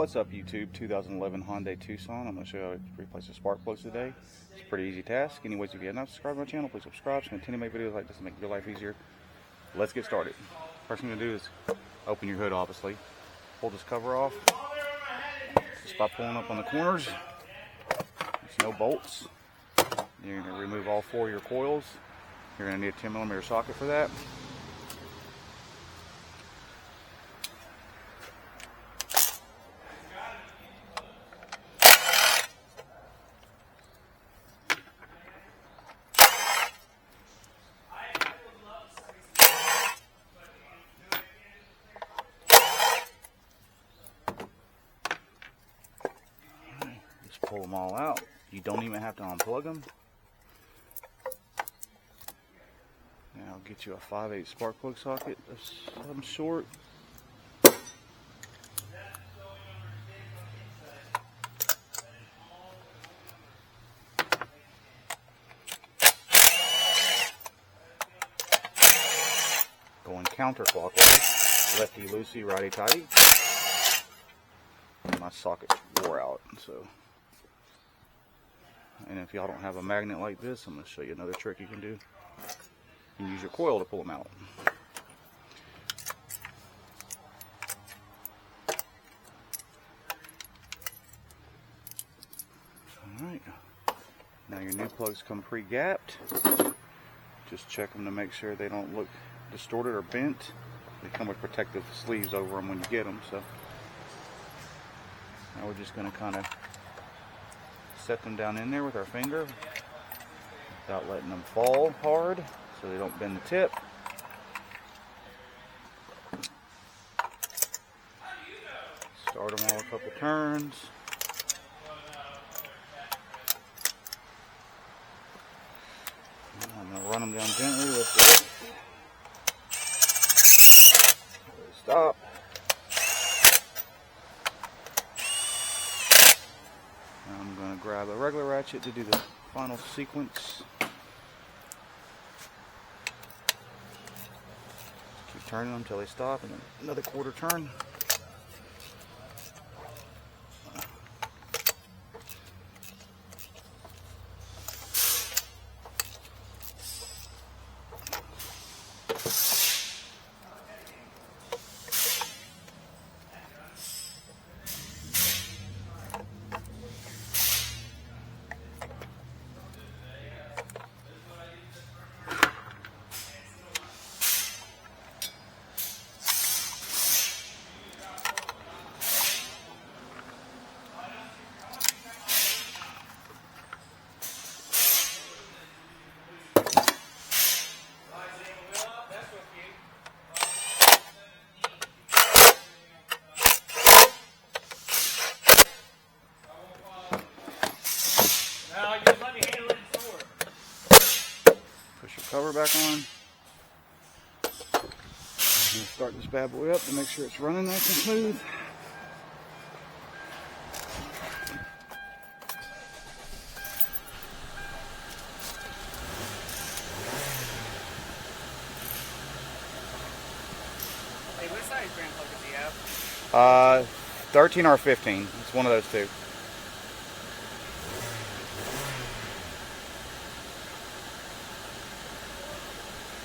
What's up YouTube? 2011 Hyundai Tucson. I'm going to show you how to replace the spark plugs today. It's a pretty easy task. Anyways, if you have not subscribed to my channel, please subscribe. So continue to make videos like this to make your life easier. Let's get started. First thing to do is open your hood, obviously. Pull this cover off. Just by pulling up on the corners. There's no bolts. You're going to remove all 4 of your coils. You're going to need a 10mm socket for that. Pull them all out. You don't even have to unplug them. Now I'll get you a 5/8 spark plug socket of some sort. Going counterclockwise, lefty loosey, righty tighty. My socket wore out, so. And if y'all don't have a magnet like this, I'm going to show you another trick you can do. You can use your coil to pull them out. Alright. Now your new plugs come pre-gapped. Just check them to make sure they don't look distorted or bent. They come with protective sleeves over them when you get them. So now we're just going to kind of set them down in there with our finger without letting them fall hard so they don't bend the tip. Start them all a couple turns. I'm going to run them down gently with this. Stop. I'm going to grab a regular ratchet to do the final sequence. Keep turning them until they stop, and then another quarter turn. Push your cover back on. I'm going to start this bad boy up to make sure it's running nice and smooth. Hey, what size brand plug does he have? 13 or 15. It's one of those two.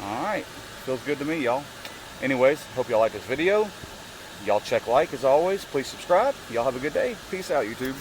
Alright, feels good to me, y'all. Anyways, hope y'all like this video. Y'all check like as always. Please subscribe. Y'all have a good day. Peace out, YouTube.